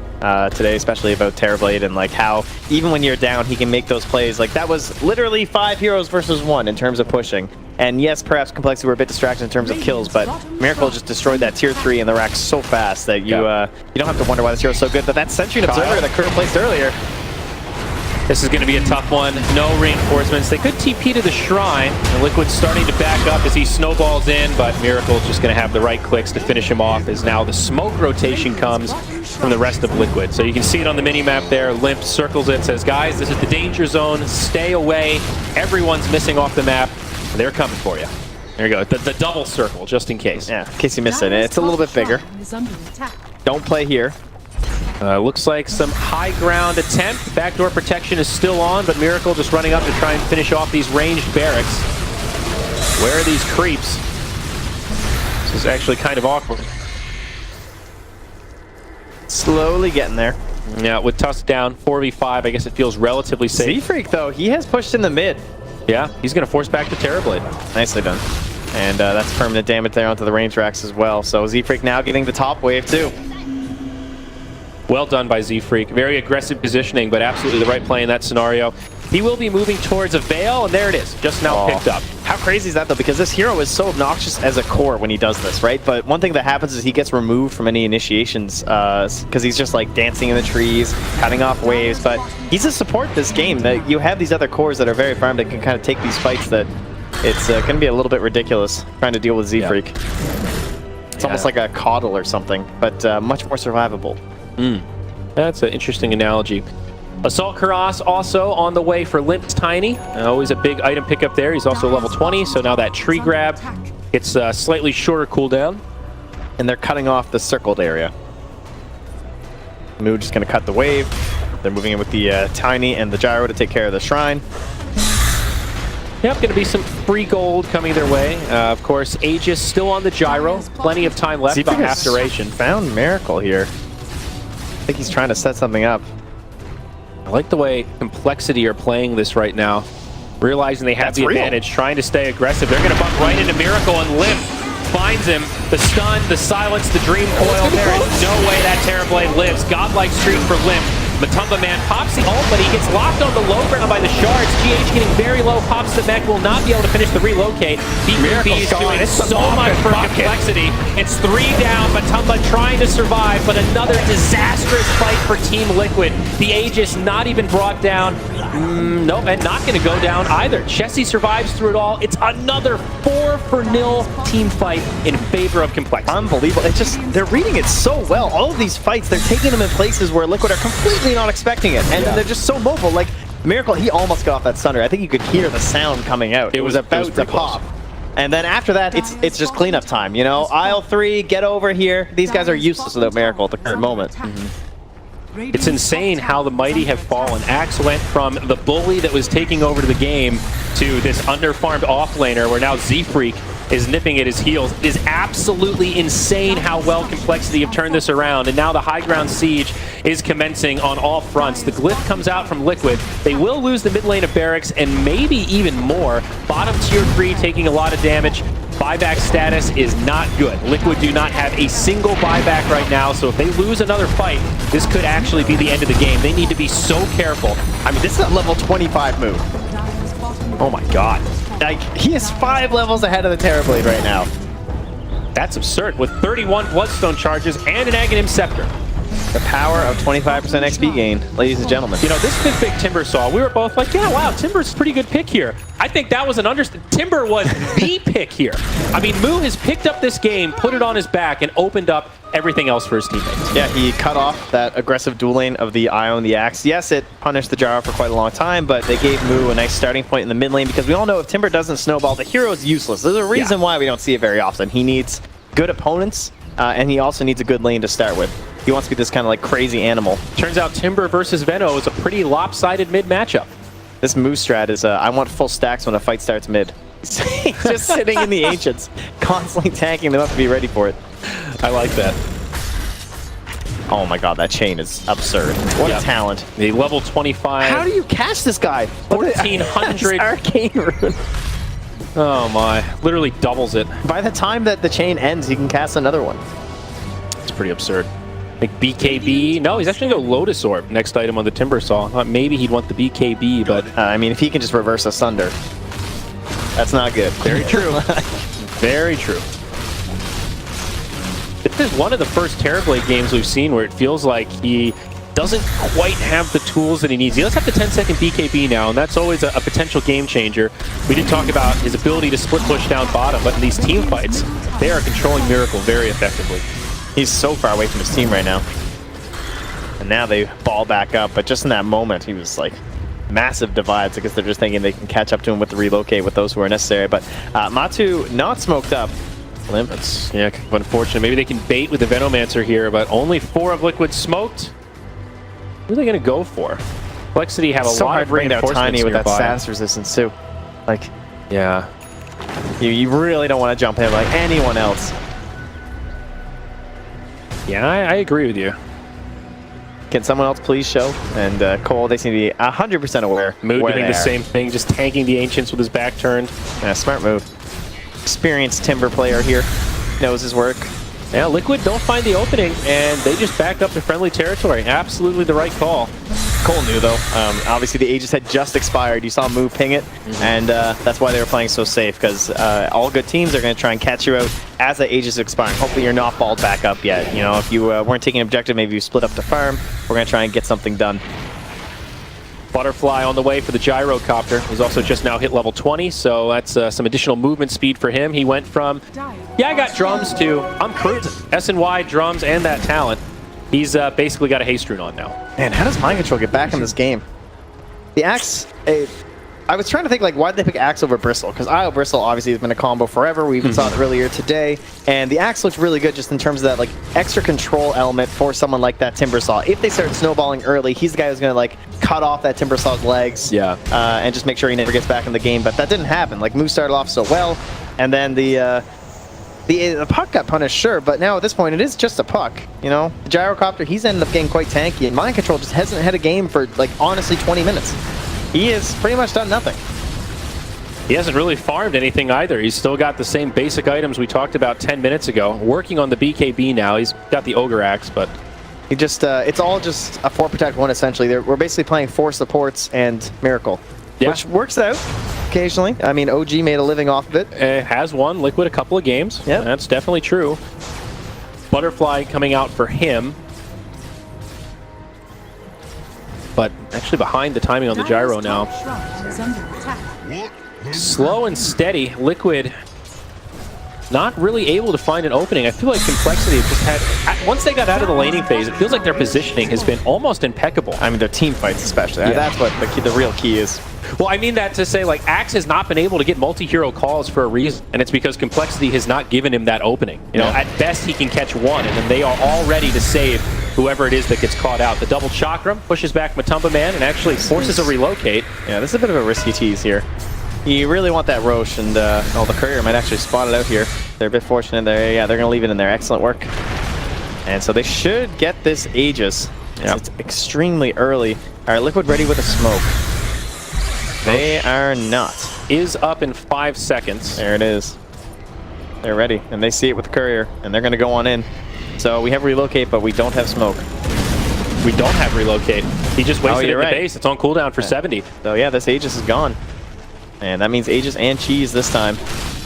today, especially about Terrorblade, and like how even when you're down, he can make those plays. Like that was literally 5 heroes versus 1 in terms of pushing. And yes, perhaps Complexity were a bit distracted in terms of kills, but Miracle just destroyed that tier 3 in the rack so fast that you you don't have to wonder why this hero is so good. But that Sentry and Observer that Kurt placed earlier. This is going to be a tough one. No reinforcements. They could TP to the Shrine, and Liquid's starting to back up as he snowballs in, but Miracle's just going to have the right clicks to finish him off as now the smoke rotation comes from the rest of Liquid. So you can see it on the mini-map there. Limp circles it, says, guys, this is the danger zone. Stay away. Everyone's missing off the map. They're coming for you. There you go. The double circle, just in case. Yeah, in case you missed it. It's a little bit bigger. Don't play here. Looks like some high ground attempt. Backdoor protection is still on, but Miracle just running up to try and finish off these ranged barracks. Where are these creeps? This is actually kind of awkward. Slowly getting there. Yeah, with Tusk down, 4v5, I guess it feels relatively safe. Z-Freak, though, he has pushed in the mid. Yeah, he's going to force back the Terrorblade. Nicely done. And that's permanent damage there onto the range racks as well. So Z-Freak now getting the top wave, too. Well done by Z-Freak. Very aggressive positioning, but absolutely the right play in that scenario. He will be moving towards a Veil, and there it is, just now picked up. How crazy is that, though? Because this hero is so obnoxious as a core when he does this, right? But one thing that happens is he gets removed from any initiations because he's just like dancing in the trees, cutting off waves. But he's a support this game. That you have these other cores that are very farmed that can kind of take these fights that it's going to be a little bit ridiculous trying to deal with Z-Freak. It's almost like a Coddle or something, but much more survivable. That's an interesting analogy. Assault Karas also on the way for Limp's Tiny. Always a big item pickup there. He's also level 20, so now that tree grab gets a slightly shorter cooldown. And they're cutting off the circled area. Moo just going to cut the wave. They're moving in with the Tiny and the Gyro to take care of the Shrine. Yep, going to be some free gold coming their way. Of course, Aegis still on the Gyro. Plenty of time left, about half duration. Found Miracle here. I think he's trying to set something up. I like the way Complexity are playing this right now. Realizing they have the advantage, trying to stay aggressive. They're going to bump right into Miracle, and Limp finds him. The stun, the silence, the dream coil. There is no way that Terrorblade lives. Godlike streak for Limp. Matumba Man pops the ult, but he gets locked on the low ground by the shards. GH getting very low, pops the mech, will not be able to finish the relocate. BKB is doing so much for Complexity. It's 3 down, Matumba trying to survive, but another disastrous fight for Team Liquid. The Aegis not even brought down. Nope, and not going to go down either. Chessie survives through it all. It's another 4-0 team fight in favor of Complexity. Unbelievable. It's just, they're reading it so well. All of these fights, they're taking them in places where Liquid are completely not expecting it. And then they're just so mobile. Like, Miracle, he almost got off that stunner. I think you could hear the sound coming out. It was about to pop. And then after that, it's just cleanup time, you know? Aisle 3, get over here. These guys are useless without Miracle at the current moment. It's insane how the Mighty have fallen. Axe went from the bully that was taking over the game to this underfarmed offlaner where now Z-Freak is nipping at his heels. It is absolutely insane how well Complexity have turned this around, and now the high ground siege is commencing on all fronts. The glyph comes out from Liquid. They will lose the mid lane of Barracks and maybe even more. Bottom tier 3 taking a lot of damage. Buyback status is not good. Liquid do not have a single buyback right now, so if they lose another fight, this could actually be the end of the game. They need to be so careful. I mean, this is a level 25 move. Oh my god. Like, he is 5 levels ahead of the Terrorblade right now. That's absurd. With 31 Bloodstone charges and an Aghanim Scepter. The power of 25% XP gain, ladies and gentlemen. You know, this fifth pick Timbersaw, we were both like, yeah, wow, Timber's a pretty good pick here. I think that was an understatement. Timber was the pick here. I mean, Moo has picked up this game, put it on his back, and opened up everything else for his teammates. Yeah, he cut off that aggressive dual lane of the Io and the Axe. Yes, it punished the Gyro for quite a long time, but they gave Moo a nice starting point in the mid lane because we all know if Timber doesn't snowball, the hero is useless. There's a reason why we don't see it very often. He needs good opponents, and he also needs a good lane to start with. He wants to be this kind of like crazy animal. Turns out Timber versus Veno is a pretty lopsided mid matchup. This Moo strat is, I want full stacks when a fight starts mid. He's just sitting in the Ancients, constantly tanking them up to be ready for it. I like that. Oh my god, that chain is absurd. What a talent. The level 25. How do you cast this guy? 1400 arcane rune. Oh my, literally doubles it. By the time that the chain ends, he can cast another one. It's pretty absurd. Like BKB. No, he's actually going to go Lotus Orb. Next item on the Timbersaw. Thought maybe he'd want the BKB, but I mean, if he can just reverse Asunder, that's not good. Very true. Very true. This is one of the first Terrorblade games we've seen where it feels like he doesn't quite have the tools that he needs. He does have the 10-second BKB now, and that's always a potential game changer. We did talk about his ability to split push down bottom, but in these team fights, they are controlling Miracle very effectively. He's so far away from his team right now. And now they ball back up, but just in that moment, he was like massive divides. I guess they're just thinking they can catch up to him with the relocate with those who are necessary. But Matu not smoked up. Limp. That's, yeah, unfortunate. Maybe they can bait with the Venomancer here, but only 4 of Liquid smoked. Who are they going to go for? Complexity have a so lot hard of to bring down reinforcements Tiny with that nearby. status resistance too. Like, Yeah. you really don't want to jump him like anyone else. Yeah, I agree with you. Can someone else please show? And Cole, they seem to be 100% aware. Mood where doing they the are. same thing, just tanking the Ancients with his back turned. Yeah, smart move. Experienced Timber player here. Knows his work. Yeah, Liquid don't find the opening, and they just back up to friendly territory. Absolutely the right call. Cole knew though. Obviously the Aegis had just expired. You saw Moo ping it, and that's why they were playing so safe, because all good teams are going to try and catch you out as the Aegis is expiring. Hopefully you're not balled back up yet. You know, if you weren't taking an objective, maybe you split up to farm. We're going to try and get something done. Butterfly on the way for the Gyrocopter. He's also just now hit level 20, so that's some additional movement speed for him. He went from, yeah, I got drums to, I'm cruising. SNY, drums, and that talent. He's basically got a haste rune on now. Man, how does Mind Control get back in this game? The Axe, I was trying to think, like, why did they pick Axe over Bristle? Because Io Bristle obviously has been a combo forever. We even saw it earlier today. And the Axe looks really good just in terms of that, like, extra control element for someone like that Timbersaw. If they start snowballing early, he's the guy who's going to, like, cut off that Timbersaw's legs. Yeah. And just make sure he never gets back in the game. But that didn't happen. Like, Moo started off so well. And then the puck got punished, sure, but now at this point it is just a puck, you know? The Gyrocopter, he's ended up getting quite tanky, and Mind Control just hasn't had a game for, like, honestly 20 minutes. He has pretty much done nothing. He hasn't really farmed anything either. He's still got the same basic items we talked about 10 minutes ago. Working on the BKB now. He's got the Ogre Axe, but... He just, it's all just a 4 Protect 1 essentially. We're basically playing 4 supports and Miracle, which works out occasionally. I mean, OG made a living off of it. Has won Liquid a couple of games. Yeah, that's definitely true. Butterfly coming out for him. But actually behind the timing on the gyro now. Slow and steady. Liquid not really able to find an opening. I feel like Complexity just had, once they got out of the laning phase, it feels like their positioning has been almost impeccable. I mean, their team fights especially. Yeah. That's what the real key is. Well, I mean that to say, like, Axe has not been able to get multi-hero calls for a reason, and it's because Complexity has not given him that opening. You know, at best he can catch one, and then they are all ready to save whoever it is that gets caught out. The double Chakram pushes back Matumba Man and actually forces a relocate. Yeah, this is a bit of a risky tease here. You really want that Roche, and the Courier might actually spot it out here. They're a bit fortunate there. Yeah, they're going to leave it in there. Excellent work. And so they should get this Aegis. Yep. It's extremely early. All right, Liquid ready with a smoke. They are not. Is up in 5 seconds. There it is. They're ready, and they see it with the Courier, and they're going to go on in. So we have relocate, but we don't have smoke. We don't have relocate. He just wasted it in the right. base. It's on cooldown for 70. So yeah, this Aegis is gone. And that means Aegis and Cheese this time.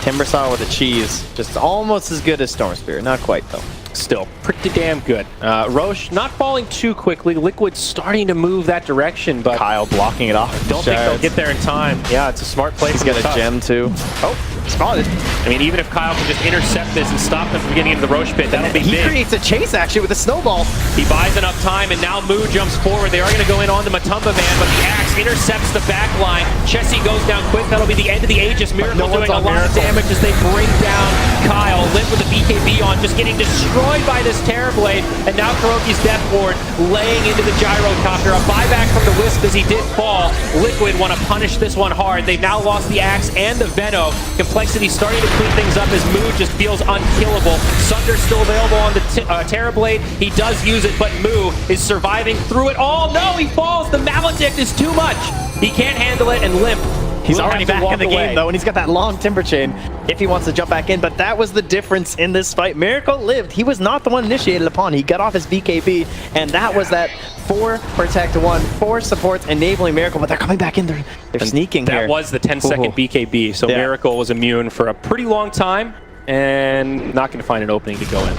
Timbersaw with a Cheese. Just almost as good as Storm Spear. Not quite, though. Still pretty damn good. Roche not falling too quickly. Liquid starting to move that direction, but Kyle blocking it off. don't think they'll get there in time. Yeah, it's a smart play. He's got a gem, too. Oh, spotted. I mean, even if Kyle can just intercept this and stop them from getting into the Roche pit, that'll be He big. creates a chase, actually, with a snowball. He buys enough time, and now Moo jumps forward. They are going to go in on the Matumba Man, but the axe intercepts the back line. Chessie goes down quick. That'll be the end of the Aegis. Miracle no one's doing a on lot of Miracle. damage as they bring down Kyle. Limp with the BKB on, just getting destroyed by this Terrorblade. And now Kuroki's Death Ward laying into the Gyrocopter. A buyback from the Wisp as he did fall. Liquid want to punish this one hard. They've now lost the axe and the Veno. Complexity starting to clean things up as Moo just feels unkillable. Sunder's still available on the Terrorblade. He does use it, but Moo is surviving through it all. No, he falls. The Maledict is too much. He can't handle it, and Limp. He's will already have to back walk in the away. game, though, and he's got that long Timber Chain if he wants to jump back in. But that was the difference in this fight. Miracle lived. He was not the one initiated upon. He got off his BKB, and that was that 4 protect 1, 4 supports enabling Miracle. But they're coming back in. They're sneaking That here. was the 10-second BKB, so Yeah. Miracle was immune for a pretty long time, and not going to find an opening to go in.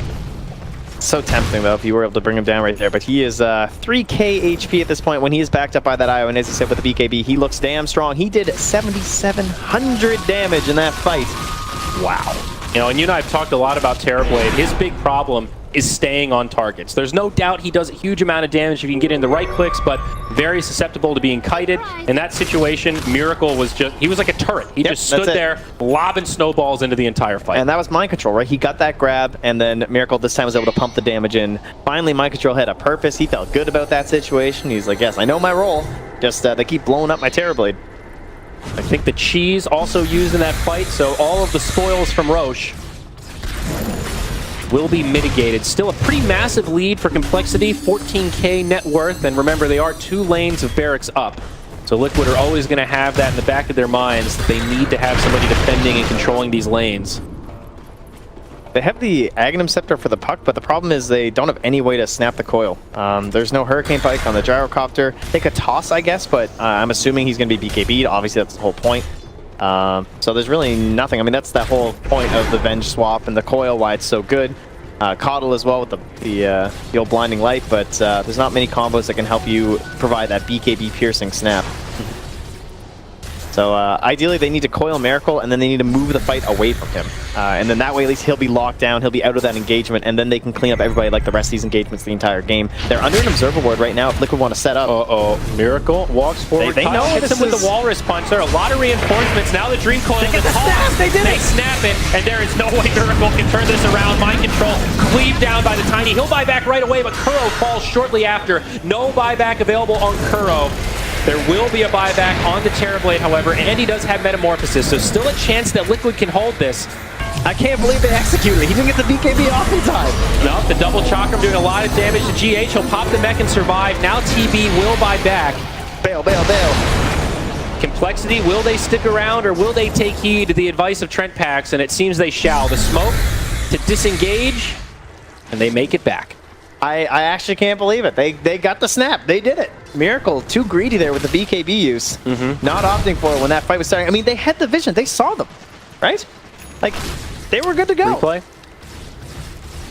So tempting, though, if you were able to bring him down right there. But he is 3k HP at this point when he is backed up by that IO. And as I said, with the BKB, he looks damn strong. He did 7,700 damage in that fight. Wow. You know, and you and I have talked a lot about Terrorblade. His big problem is staying on targets. There's no doubt he does a huge amount of damage if you can get in the right clicks, but very susceptible to being kited. In that situation, Miracle was just, he was like a turret. He Yep, just stood that's it. there, lobbing snowballs into the entire fight. And that was Mind Control, right? He got that grab, and then Miracle this time was able to pump the damage in. Finally, Mind Control had a purpose. He felt good about that situation. He's like, yes, I know my role. Just they keep blowing up my Terrorblade. I think the cheese also used in that fight, so all of the spoils from Roche will be mitigated. Still a pretty massive lead for Complexity, 14k net worth, and remember they are 2 lanes of barracks up. So Liquid are always going to have that in the back of their minds, that they need to have somebody defending and controlling these lanes. They have the Aghanim Scepter for the puck, but the problem is they don't have any way to snap the coil. There's no Hurricane Pike on the Gyrocopter. They could toss, I guess, but I'm assuming he's going to be BKB'd. Obviously, that's the whole point. So there's really nothing. I mean, that's the whole point of the Venge swap and the coil, why it's so good. Coddle as well with the old Blinding Light, but there's not many combos that can help you provide that BKB piercing snap. So ideally, they need to coil Miracle, and then they need to move the fight away from him. And then that way, at least he'll be locked down, he'll be out of that engagement, and then they can clean up everybody like the rest of these engagements the entire game. They're under an Observer Ward right now if Liquid want to set up. Miracle walks forward. They Kyle know hits this him with is- the Walrus Punch. There are a lot of reinforcements. Now the Dream Coil is get the tossed. snap! They did it! snap it, and there is no way Miracle can turn this around. Mind Control cleaved down by the Tiny. He'll buy back right away, but Kuro falls shortly after. No buyback available on Kuro. There will be a buyback on the Terrorblade, however, and he does have Metamorphosis, so still a chance that Liquid can hold this. I can't believe they executed it. He didn't get the BKB off in time. No, the double Chakram doing a lot of damage to GH. He'll pop the mech and survive. Now TB will buy back. Bail, bail, bail. Complexity, will they stick around or will they take heed to the advice of Trent Pax? And it seems they shall. The smoke to disengage, and they make it back. I actually can't believe it. They got the snap. They did it. Miracle, too greedy there with the BKB use. Not opting for it when that fight was starting. I mean, they had the vision. They saw them, right? Like, they were good to go. Replay.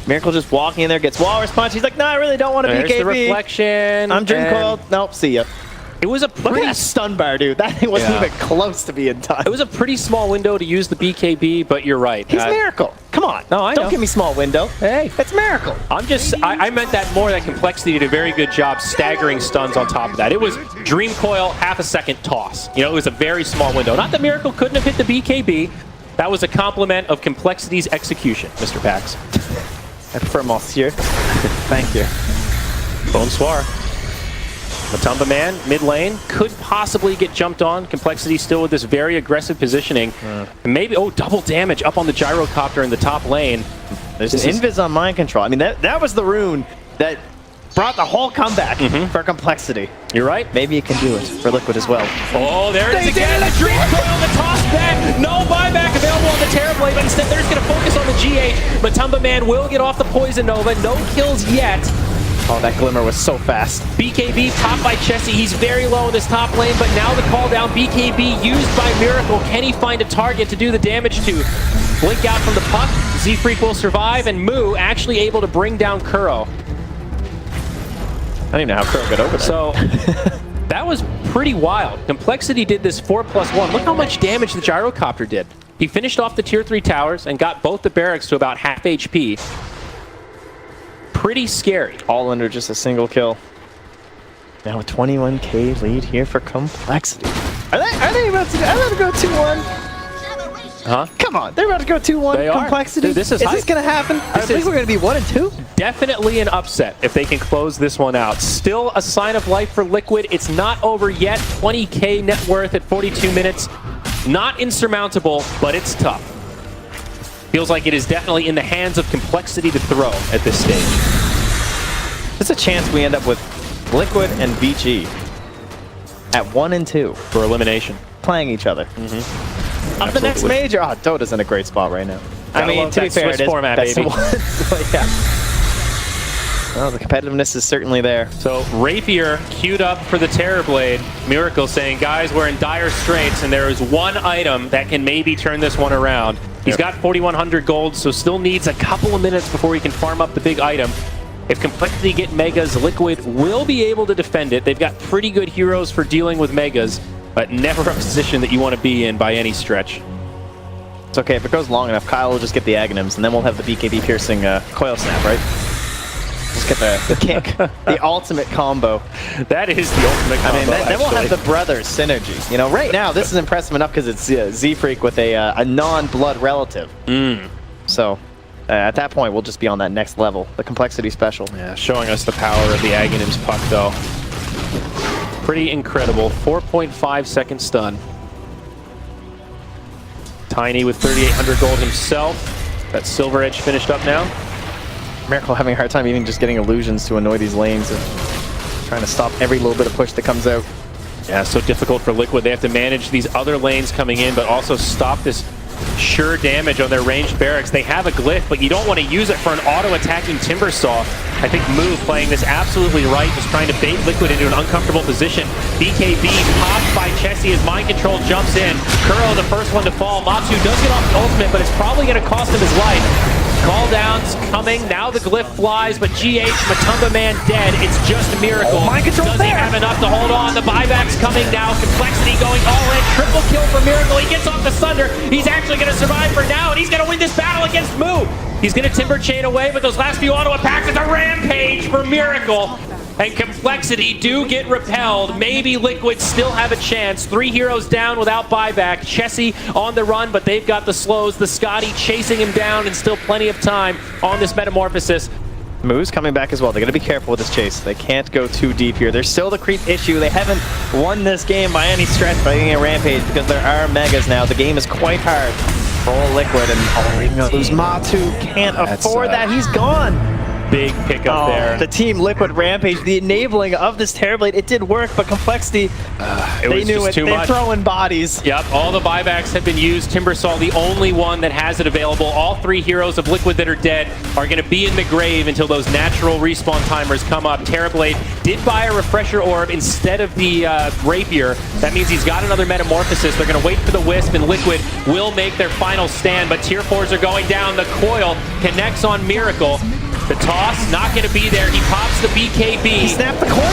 Miracle just walking in there, gets Walrus Punch. He's like, no, I really don't want a There's BKB. the reflection. I'm Dream and Coiled. Nope, see ya. It was a Look pretty at that stun bar, dude. That thing wasn't Yeah. even close to being done. It was a pretty small window to use the BKB, but you're right. He's Miracle. Come on. No, I Don't know. give me small window. Hey. It's Miracle. I meant that more, that Complexity did a very good job staggering stuns on top of that. It was Dream Coil, half a second toss. You know, it was a very small window. Not that Miracle couldn't have hit the BKB. That was a compliment of Complexity's execution, Mr. Pax. I prefer Monsieur. Thank you. Bonsoir. Matumba Man, mid lane, could possibly get jumped on. Complexity still with this very aggressive positioning. And maybe, double damage up on the Gyrocopter in the top lane. There's an Invis on Mind Control. I mean, that was the rune that brought the whole comeback for Complexity. You're right. Maybe you can do it for Liquid as well. Oh, there it is again. The Dream Coil, the toss back. No buyback available on the Terrorblade, but instead they're just going to focus on the GH. Matumba Man will get off the Poison Nova. No kills yet. Oh, that Glimmer was so fast. BKB popped by Chessie. He's very low in this top lane, but now the call down. BKB used by Miracle. Can he find a target to do the damage to? Blink out from the puck. Z-Freak will survive, and Moo actually able to bring down Kuro. I don't even know how Kuro got over there. So that was pretty wild. Complexity did this 4+1. Look how much damage the Gyrocopter did. He finished off the tier 3 towers and got both the barracks to about half HP. Pretty scary. All under just a single kill. Now a 21k lead here for Complexity. Are they about to go 2-1? Huh? Come on, they're about to go 2-1. They are. Complexity. This is this hype. going to happen? I think we're going to be 1-2. Definitely an upset if they can close this one out. Still a sign of life for Liquid. It's not over yet. 20k net worth at 42 minutes. Not insurmountable, but it's tough. Feels like it is definitely in the hands of Complexity to throw at this stage. There's a chance we end up with Liquid and VG at 1-2 For elimination. playing each other. Up the next Absolutely. major. Oh, Dota's in a great spot right now. I Gotta mean, love to be that fair, Swiss it is format, best of baby. one. So, yeah. Well, the competitiveness is certainly there. So Rapier queued up for the Terrorblade. Miracle saying, guys, we're in dire straits, and there is one item that can maybe turn this one around. He's got 4,100 gold, so still needs a couple of minutes before he can farm up the big item. If Complexity get Megas, Liquid will be able to defend it. They've got pretty good heroes for dealing with Megas, but never a position that you want to be in by any stretch. It's okay. If it goes long enough, Kyle will just get the Aghanims, and then we'll have the BKB piercing coil snap, right? Just get the kick. The ultimate combo. That is the ultimate combo, I mean, then we'll have actually. the brothers synergy. You know, right now, this is impressive enough because it's Z-Freak with a non-blood relative. So, at that point, we'll just be on that next level, the Complexity special. Yeah, showing us the power of the Aghanim's puck, though. Pretty incredible. 4.5 second stun. Tiny with 3,800 gold himself. That Silver Edge finished up now. Miracle having a hard time even just getting illusions to annoy these lanes and trying to stop every little bit of push that comes out. Yeah, so difficult for Liquid. They have to manage these other lanes coming in, but also stop this sure damage on their ranged barracks. They have a glyph, but you don't want to use it for an auto-attacking Timbersaw. I think Move playing this absolutely right, just trying to bait Liquid into an uncomfortable position. BKB popped by Chessie as Mind Control jumps in. Kuro, the first one to fall. Matsu does get off the ultimate, but it's probably going to cost him his life. Call downs coming. Now the glyph flies, but GH, Matumba Man dead. It's just a miracle. Mind Control Does he there. have enough to hold on? The buyback's coming now. Complexity going all in. Triple kill for Miracle. He gets off the Sunder. He's actually going to survive for now, and he's going to win this battle against Moo. He's going to Timber Chain away, but those last few auto attacks, it's a rampage for Miracle. And Complexity do get repelled. Maybe Liquid still have a chance. 3 heroes down without buyback. Chessie on the run, but they've got the slows. The Scotty chasing him down, and still plenty of time on this Metamorphosis. Moo's coming back as well. They got to be careful with this chase. They can't go too deep here. There's still the creep issue. They haven't won this game by any stretch by getting a rampage because there are Megas now. The game is quite hard for all Liquid, and you're going to lose Matu. Can't afford that. He's gone. Big pickup there. The Team Liquid Rampage, the enabling of this Terrorblade, it did work, but Complexity, they knew it. They're throwing bodies. Yep, all the buybacks have been used. Timbersaw, the only one that has it available. All 3 heroes of Liquid that are dead are going to be in the grave until those natural respawn timers come up. Terrorblade did buy a Refresher Orb instead of the Rapier. That means he's got another Metamorphosis. They're going to wait for the Wisp, and Liquid will make their final stand, but Tier 4s are going down. The Coil connects on Miracle. The toss, not going to be there. He pops the BKB. He snapped the coil.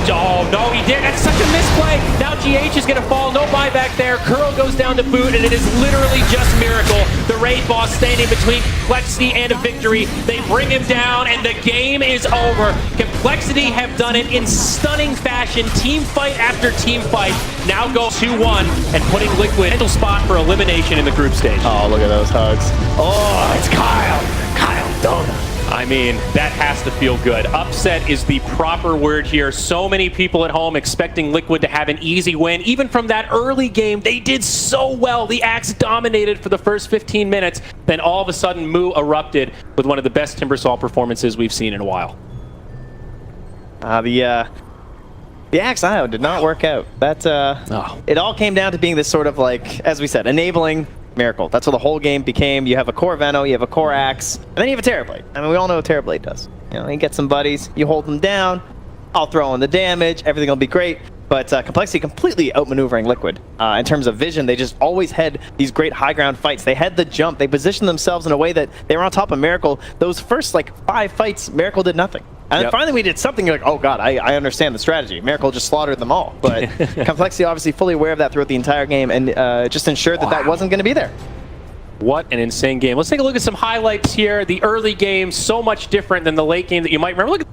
Oh, no, he did. That's such a misplay. Now GH is going to fall. No buyback there. Kuro goes down to boot, and it is literally just Miracle. The raid boss standing between Complexity and a victory. They bring him down, and the game is over. Complexity have done it in stunning fashion. Team fight after team fight. Now go 2-1 and putting Liquid in the spot for elimination in the group stage. Oh, look at those hugs. Oh, it's Kyle. Kyle Dona. I mean, that has to feel good. Upset is the proper word here. So many people at home expecting Liquid to have an easy win. Even from that early game, they did so well. The Axe dominated for the first 15 minutes. Then all of a sudden, Moo erupted with one of the best Timbersaw performances we've seen in a while. The Axe IO did not work out. It all came down to being this sort of like, as we said, enabling Miracle. That's what the whole game became. You have a core Veno, you have a core Axe, and then you have a Terrorblade. I mean, we all know what Terrorblade does. You know, you get some buddies, you hold them down, I'll throw in the damage, everything will be great. But Complexity completely outmaneuvering Liquid. In terms of vision, they just always had these great high ground fights. They had the jump. They positioned themselves in a way that they were on top of Miracle. Those first like 5 fights, Miracle did nothing. And then finally we did something, you're like, oh god, I understand the strategy. Miracle just slaughtered them all. But Complexity obviously fully aware of that throughout the entire game and just ensured that that wasn't going to be there. What an insane game. Let's take a look at some highlights here. The early game, so much different than the late game that you might remember. Look at